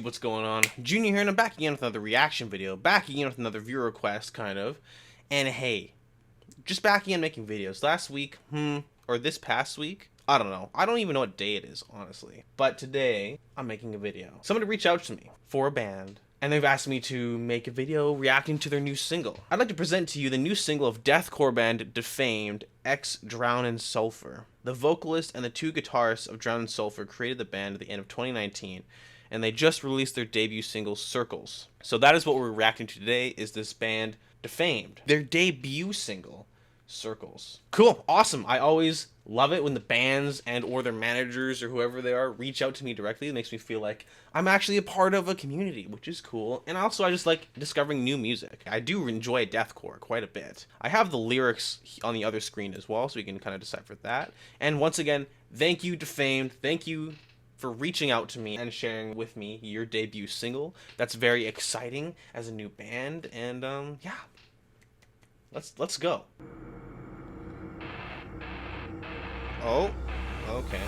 YouTube, what's going on? Junior here, and I'm back again with another reaction video, back again with another viewer request, kind of. And hey, just back again making videos. Last week, or this past week, I don't know. I don't even know what day it is, honestly. But today, I'm making a video. Somebody reached out to me for a band, and they've asked me to make a video reacting to their new single. I'd like to present to you the new single of deathcore band Defamed, X Drown in Sulphur. The vocalist and the two guitarists of Drown in Sulphur created the band at the end of 2019, and they just released their debut single, Circles. So that is what we're reacting to today, is this band Defamed. Their debut single, Circles. Cool, awesome. I always love it when the bands and or their managers or whoever they are reach out to me directly. It makes me feel like I'm actually a part of a community, which is cool. And also I just like discovering new music. I do enjoy deathcore quite a bit. I have the lyrics on the other screen as well, so we can kind of decipher that. And once again, thank you, Defamed. Thank you for reaching out to me and sharing with me your debut single. That's very exciting as a new band. And yeah, let's go. Oh, okay.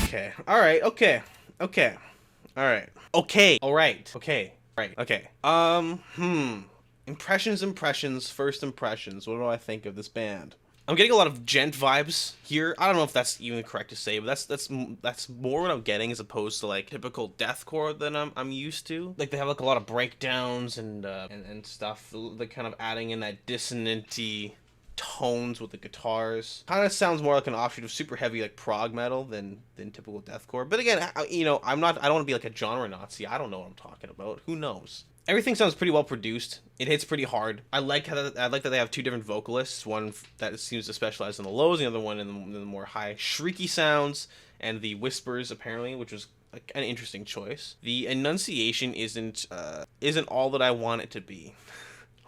Okay. All right. Okay. Okay. All right. Okay. All right. Okay. Right. Okay. Impressions. First impressions. What do I think of this band? I'm getting a lot of gent vibes here. I don't know if that's even correct to say, but that's more what I'm getting as opposed to like typical deathcore that I'm used to. Like they have like a lot of breakdowns and stuff. Like kind of adding in that dissonant-y tones with the guitars. Kind of sounds more like an offshoot of super heavy like prog metal than typical deathcore. But again, you know, I don't want to be like a genre Nazi. I don't know what I'm talking about. Who knows? Everything sounds pretty well produced. It hits pretty hard. I like that they have two different vocalists. One that seems to specialize in the lows, and the other one in the more high shrieky sounds and the whispers apparently, which was like an interesting choice. The enunciation isn't all that I want it to be.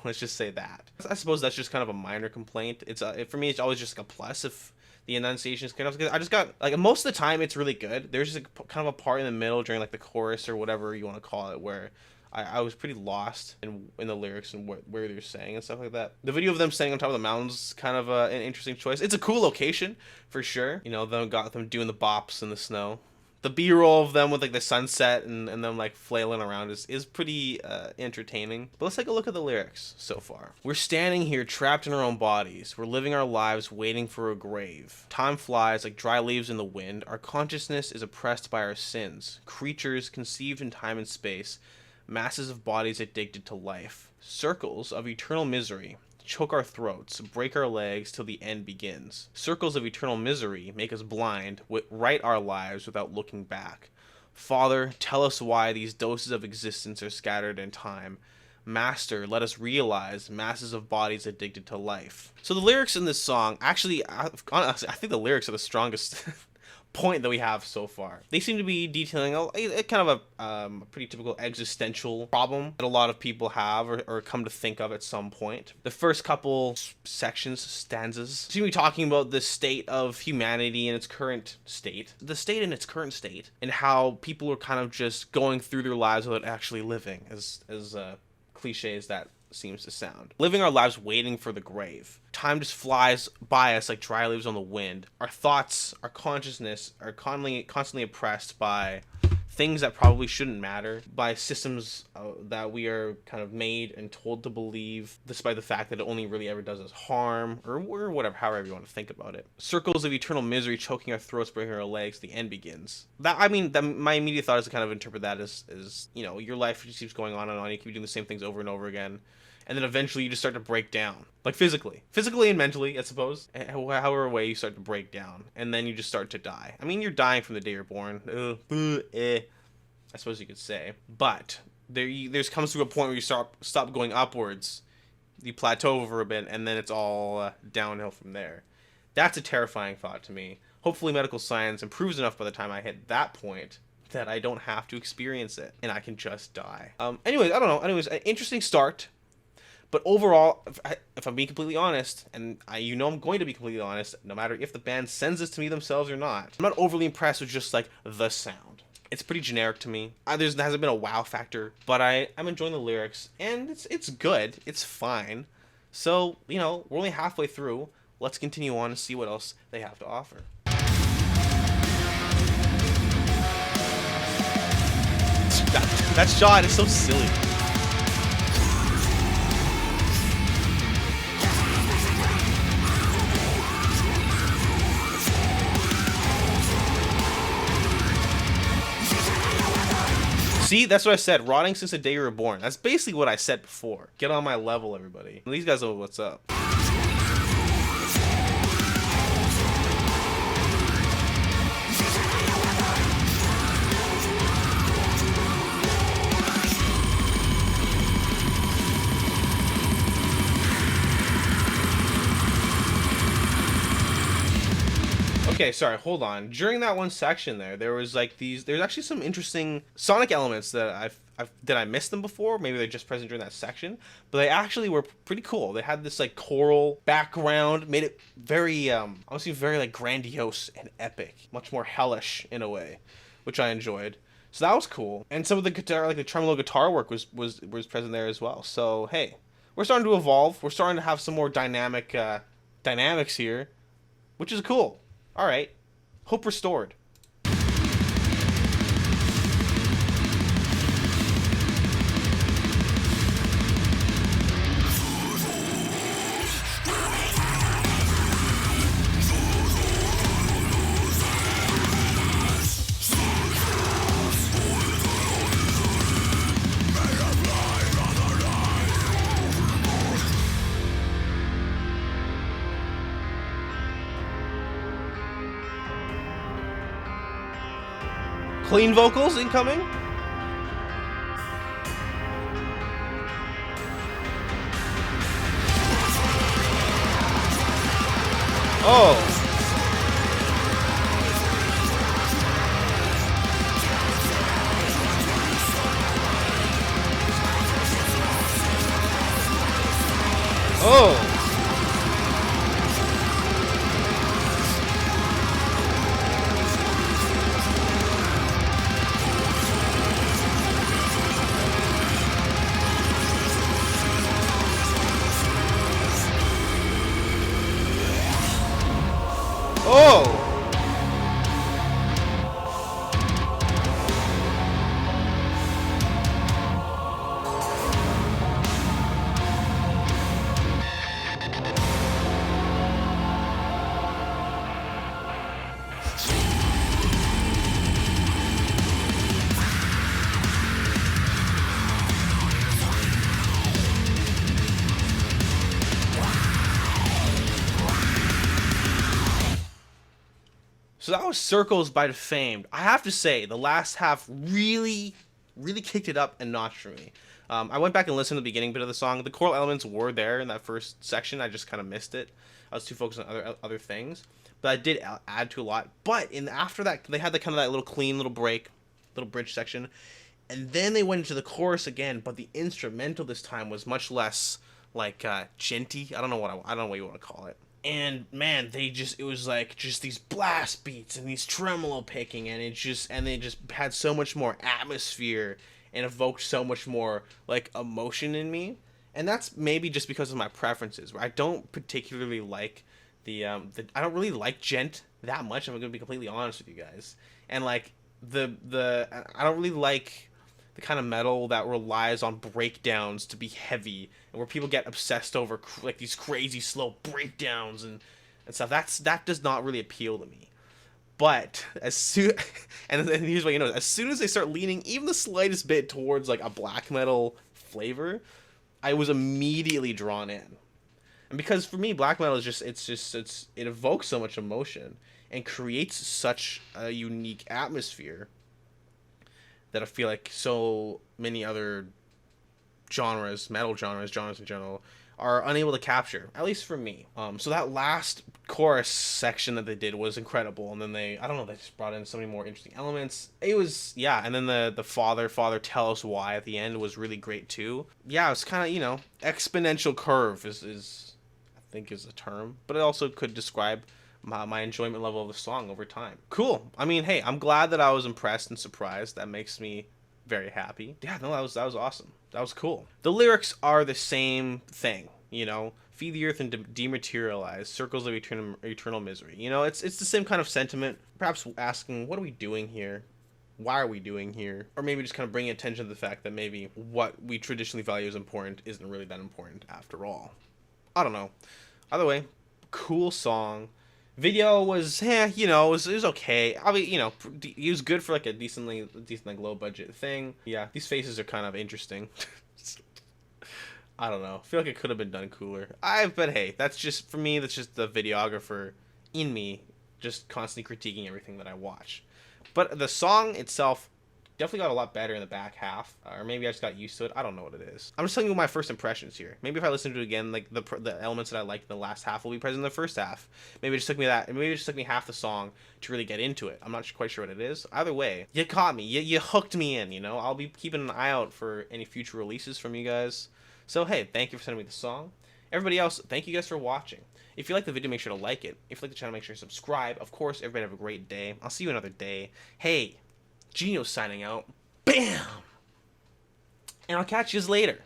Let's just say that. I suppose that's just kind of a minor complaint. It's for me, it's always just like a plus if the enunciation is kind of. I just got like most of the time it's really good. There's just kind of a part in the middle during like the chorus or whatever you want to call it where I was pretty lost in the lyrics and where they're saying and stuff like that. The video of them standing on top of the mountains is kind of an interesting choice. It's a cool location for sure. You know, got them doing the bops in the snow. The B-roll of them with like the sunset and them like flailing around is pretty entertaining. But let's take a look at the lyrics so far. We're standing here trapped in our own bodies. We're living our lives waiting for a grave. Time flies like dry leaves in the wind. Our consciousness is oppressed by our sins. Creatures conceived in time and space. Masses of bodies addicted to life. Circles of eternal misery. Choke our throats, break our legs till the end begins. Circles of eternal misery make us blind, write our lives without looking back. Father, tell us why these doses of existence are scattered in time. Master, let us realize masses of bodies addicted to life. So the lyrics in this song, actually, honestly, I think the lyrics are the strongest point that we have so far. They seem to be detailing a kind of a pretty typical existential problem that a lot of people have or come to think of at some point. The first couple sections, stanzas, seem to be talking about the state of humanity in its current state. The state in its current state, and how people are kind of just going through their lives without actually living, as cliche as that seems to sound. Living our lives waiting for the grave. Time just flies by us like dry leaves on the wind. Our thoughts, our consciousness are constantly oppressed by things that probably shouldn't matter, by systems that we are kind of made and told to believe, despite the fact that it only really ever does us harm, or whatever, however you want to think about it. Circles of eternal misery choking our throats, breaking our legs, the end begins. My immediate thought is to kind of interpret that as you know, your life just keeps going on and on, you keep doing the same things over and over again, and then eventually you just start to break down. Like physically and mentally, I suppose. However way you start to break down. And then you just start to die. I mean, you're dying from the day you're born. I suppose you could say. But there's comes to a point where you stop going upwards. You plateau for a bit, and then it's all downhill from there. That's a terrifying thought to me. Hopefully medical science improves enough by the time I hit that point that I don't have to experience it. And I can just die. Anyways, I don't know. Anyways, an interesting start. But overall, if I'm being completely honest, and I'm going to be completely honest, no matter if the band sends this to me themselves or not, I'm not overly impressed with just like the sound. It's pretty generic to me. There hasn't been a wow factor, but I'm enjoying the lyrics, and it's good. It's fine. So, you know, we're only halfway through. Let's continue on and see what else they have to offer. That shot is so silly. See, that's what I said. Rotting since the day you were born. That's basically what I said before. Get on my level, everybody. These guys know what's up. Okay, sorry, hold on. During that one section there was like there's actually some interesting sonic elements that I missed them before. Maybe they're just present during that section, but they actually were pretty cool. They had this like choral background, made it very honestly very like grandiose and epic, much more hellish in a way, which I enjoyed. So that was cool. And some of the guitar, like the tremolo guitar work was present there as well. So hey, we're starting to evolve. We're starting to have some more dynamics here, which is cool. All right. Hope restored. Clean vocals incoming. Oh. Oh. Oh! So that was Circles by Defamed. I have to say, the last half really kicked it up a notch for me. I went back and listened to the beginning bit of the song. The choral elements were there in that first section. I just kind of missed it. I was too focused on other things. But I did add to a lot. But after that, they had the kind of that little clean little break, little bridge section. And then they went into the chorus again, but the instrumental this time was much less like djenty. I don't know what you want to call it. And man, it was like just these blast beats and these tremolo picking, and they just had so much more atmosphere and evoked so much more like emotion in me. And that's maybe just because of my preferences, where I don't particularly like I don't really like djent that much. I'm gonna be completely honest with you guys. And like I don't really like the kind of metal that relies on breakdowns to be heavy, and where people get obsessed over like these crazy slow breakdowns and stuff. That does not really appeal to me. But as soon and here's what you know, as soon as they start leaning even the slightest bit towards like a black metal flavor, I was immediately drawn in. And because for me, black metal is it evokes so much emotion and creates such a unique atmosphere that I feel like so many other genres in general, are unable to capture, at least for me. So that last chorus section that they did was incredible, and then they just brought in so many more interesting elements. It was, yeah, and then the Father, tell us why at the end was really great too. Yeah, it was kind of, exponential curve is I think is a term, but it also could describe my enjoyment level of the song over time. Cool. I mean, hey, I'm glad that I was impressed and surprised. That makes me very happy. Yeah, no, that was awesome. That was cool. The lyrics are the same thing, feed the earth and dematerialize, circles of eternal misery. It's the same kind of sentiment. Perhaps asking, what are we doing here? Why are we doing here? Or maybe just kind of bringing attention to the fact that maybe what we traditionally value as important isn't really that important after all. I don't know. Either way, cool song. Video was, it was okay. I mean, it was good for like a decent like low budget thing. Yeah, these faces are kind of interesting. I don't know. I feel like it could have been done cooler. But hey, that's just for me. That's just the videographer in me, just constantly critiquing everything that I watch. But the song itself definitely got a lot better in the back half, or maybe I just got used to it. I don't know what it is. I'm just telling you my first impressions here. Maybe if I listen to it again, like the elements that I liked in the last half will be present in the first half. Maybe it just took me half the song to really get into it. I'm not quite sure what it is. Either way, you caught me. You hooked me in. I'll be keeping an eye out for any future releases from you guys. So hey, thank you for sending me the song. Everybody else, thank you guys for watching. If you like the video, make sure to like it. If you like the channel, make sure to subscribe. Of course, everybody have a great day. I'll see you another day. Hey, Juniio signing out. Bam! And I'll catch you later.